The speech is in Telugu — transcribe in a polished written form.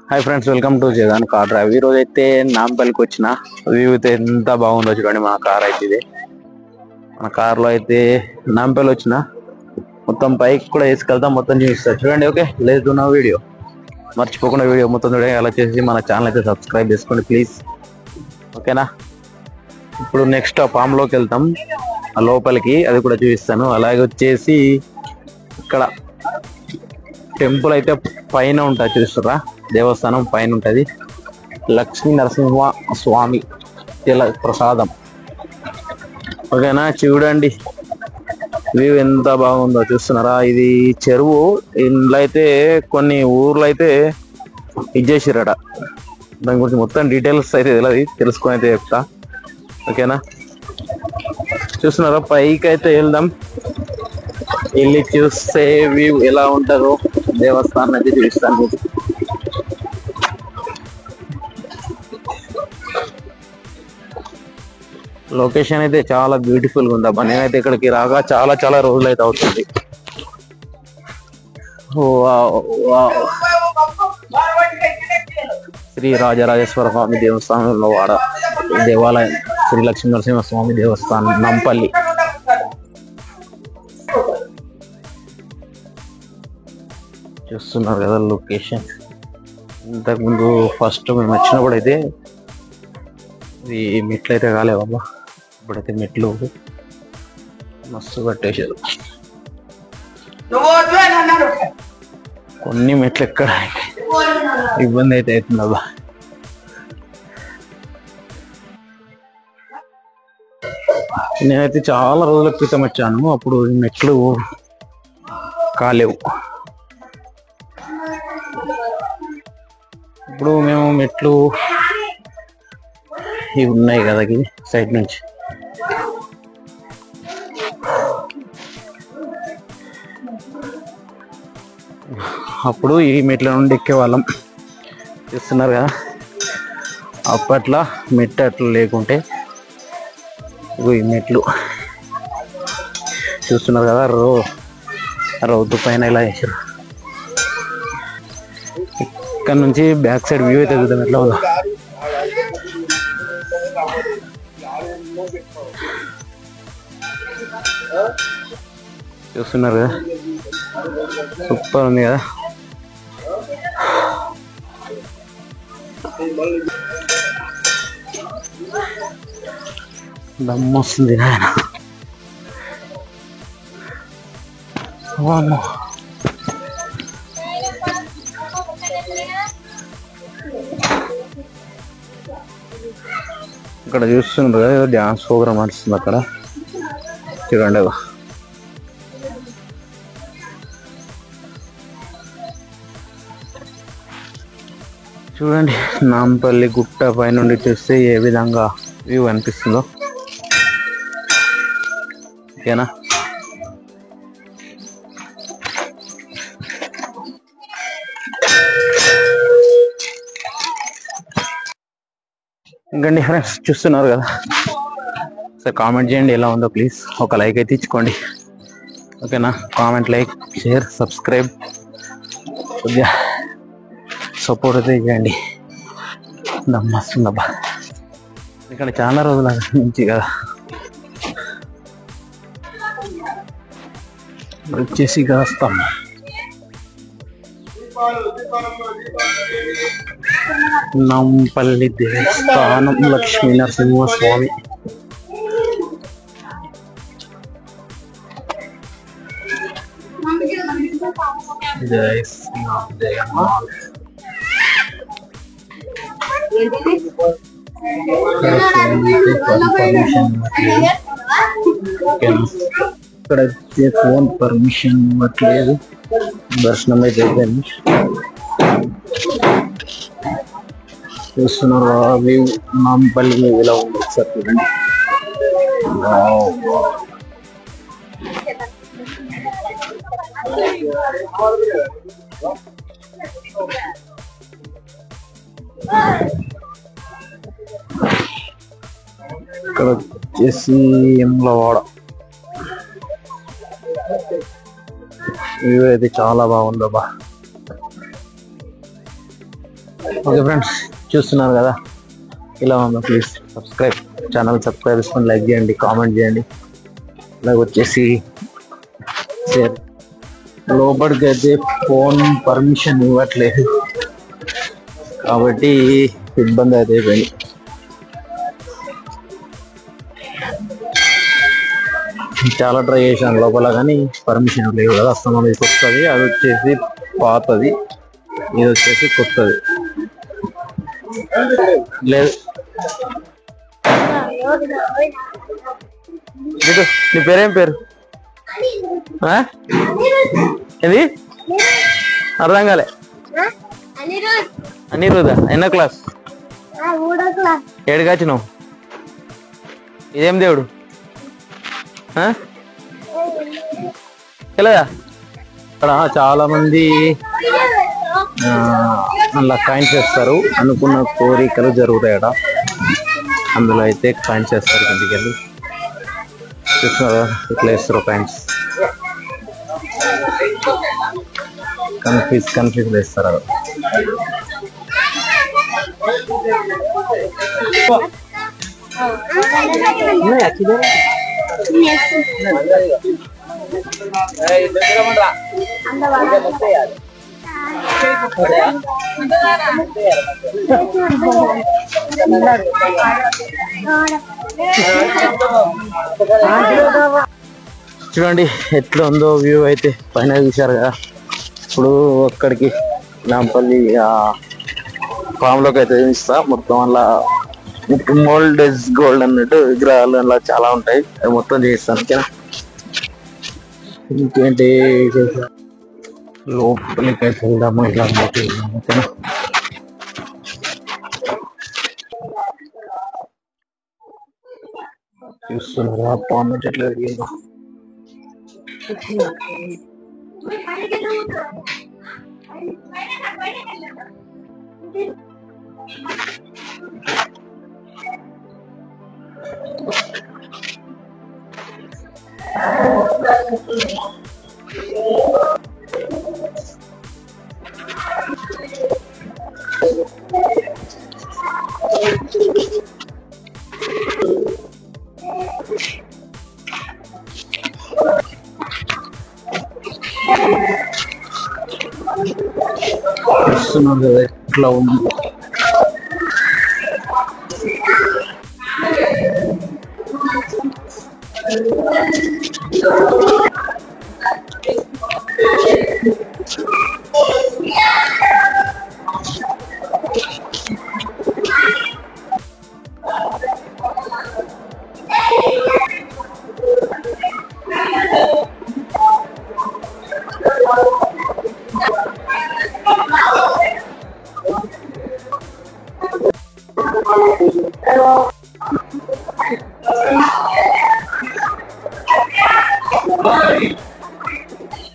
Hi friends, welcome to Jagan car drive. ఈ రోజు అయితే నాంపల్లికి వచ్చిన వ్యూ అయితే ఎంత బాగుందో చూడండి. మన కార్ అయితే ఇది మన కార్ లో అయితే నాంపల్లి వచ్చిన మొత్తం పైకి కూడా వేసుకెళ్తాం, మొత్తం చూపిస్తా చూడండి. ఓకే, లేదు నా వీడియో మర్చిపోకుండా వీడియో మొత్తం చూడండి. అలా చేసి మన ఛానల్ అయితే సబ్స్క్రైబ్ చేసుకోండి ప్లీజ్, ఓకేనా. ఇప్పుడు నెక్స్ట్ ఆ ఫామ్ లోకి వెళ్తాం, ఆ లోపలికి, అది కూడా చూపిస్తాను. అలాగే వచ్చేసి ఇక్కడ టెంపుల్ అయితే పైన ఉంటుంది, చూస్తారా, దేవస్థానం పైన ఉంటుంది. లక్ష్మీ నరసింహ స్వామి ప్రసాదం, ఓకేనా. చూడండి వ్యూ ఎంత బాగుందో, చూస్తున్నారా. ఇది చెరువు, ఇందులో అయితే కొన్ని ఊర్లు అయితే ఇచ్చేసిరట. దాని గురించి మొత్తం డీటెయిల్స్ అయితే తెలియదు, తెలుసుకొని అయితే చెప్తా, ఓకేనా. చూస్తున్నారా, పైకి అయితే వెళ్దాం. వెళ్ళి చూస్తే వ్యూ ఎలా ఉంటుందో దేవస్థానం అయితే చూపిస్తాను మీకు. లొకేషన్ అయితే చాలా బ్యూటిఫుల్ గా ఉందబ్బా. నేనైతే ఇక్కడికి రాగా చాలా చాలా రోజులు అయితే అవుతుంది. శ్రీ రాజరాజేశ్వర స్వామి దేవస్థానంలో వాడ దేవాలయం, శ్రీ లక్ష్మీ నరసింహ స్వామి దేవస్థానం, నాంపల్లి. చూస్తున్నారు కదా లొకేషన్. ఇంతకుముందు ఫస్ట్ మేము వచ్చినప్పుడు అయితే ఇది మెట్లు అయితే కాలేవమ్మా, ఇప్పుడైతే మెట్లు మస్తు కట్టేసారు. కొన్ని మెట్లు ఎక్కడ ఇబ్బంది అయితే అవుతుందబ్బా. నేనైతే చాలా రోజుల క్రితం వచ్చాను, అప్పుడు మెట్లు కాలేవు. ఇప్పుడు మేము మెట్లు ఇవి ఉన్నాయి కదా సైడ్ నుంచి, అప్పుడు ఈ మెట్ల నుండి ఎక్కేవాళ్ళం. చూస్తున్నారు కదా, అప్పట్లో మెట్లు అట్లా లేకుంటే ఈ మెట్లు చూస్తున్నారు కదా, రోడ్డు పైన ఇలా వేసారు. ఇక్కడ నుంచి బ్యాక్ సైడ్ వ్యూ అయితే చూద్దాం ఎట్లా ఉందో. చూస్తున్నారు కదా, సూపర్ ఉంది కదా. దమ్ము వస్తుంది నాయన. ఇక్కడ చూస్తున్నారు కదా, ఏదో డ్యాన్స్ ప్రోగ్రామ్ నడుస్తుంది అక్కడ, చూడండి. చూడండి నాంపల్లి గుట్ట పై నుండి చూస్తే ఏ విధంగా వ్యూ అనిపిస్తుందో, ఓకేనా. ఇంకండి ఫ్రెండ్స్, చూస్తున్నారు కదా, సార్ కామెంట్ చేయండి ఎలా ఉందో ప్లీజ్. ఒక లైక్ అయితే ఇచ్చుకోండి, ఓకేనా. కామెంట్, లైక్, షేర్, సబ్స్క్రైబ్, కొద్దిగా సపోర్ట్ అయితే చేయండి. నమ్మస్తుందబ్బా, ఇక్కడ చాలా రోజుల నుంచి కదా. వచ్చేసి కాస్తాం నాంపల్లి దేవస్థానం, లక్ష్మీ నరసింహ స్వామి. జై శ్రీరామ్, జయ ఇక్కడ ఫోన్ పర్మిషన్ ఇవ్వట్లేదు, దర్శనం అయితే అయిపోయింది. చూస్తున్నారు అవి నాంపల్లి ఇలా ఉంది, ఒకసారి చూడండి. ఇక్కడ వచ్చేసి ఎమ్లవాడ వ్యూ అయితే చాలా బాగుందబ్బా. ఓకే ఫ్రెండ్స్, చూస్తున్నారు కదా ఇలా ఉందో. ప్లీజ్ ఛానల్ సబ్స్క్రైబ్ చేసుకొని లైక్ చేయండి, కామెంట్ చేయండి, అలాగే వచ్చేసి షేర్. లోపలికి అయితే ఫోన్ పర్మిషన్ ఇవ్వట్లేదు కాబట్టి ఇబ్బంది అయితే అయిపోయింది. చాలా ట్రై చేశాను లోపల కానీ పర్మిషన్ లేదు కదా. అస్తమా ఇది కొత్తది, అది వచ్చేసి పాతది, ఇది వచ్చేసి కొత్తది. లేదు నీ పేరేం పేరు? ఇది అర్థం కాలే. అనిరుద్ధ. ఎన్నో క్లాస్? ఏడుగాచినావు? ఇదేం దేవుడు తెలదా? ఇక్కడ చాలా మంది అలా కాయిన్స్ వేస్తారు, అనుకున్న కోరికలు జరుగుతాయట. అందులో అయితే కాయిన్స్ వేస్తారు, కిందికి వెళ్ళి చూస్తున్నారా ఇట్లా వేస్తారు కాయిన్స్. కన్ఫ్యూజ్ వేస్తారు. అది చూడండి ఎట్లా ఉందో వ్యూ అయితే. పైన చూశారు కదా. ఇప్పుడు అక్కడికి నాంపల్లి ఫామ్ లోకి అయితే చూపిస్తా. మొత్తం అలా మోల్డ్ ఇస్ గోల్డ్ అన్నట్టు విగ్రహాలు అలా చాలా ఉంటాయి, అవి మొత్తం చేయిస్తాను. ఓకేనా? ఇంకేంటి లోపలికి అయితే వెళ్దాము. ఇలా ఓకేనా? చూస్తున్నారా పాము ఎట్లా జరిగిందో. చూస్తున్నారు కదా ఎట్లా ఉంది. Bye.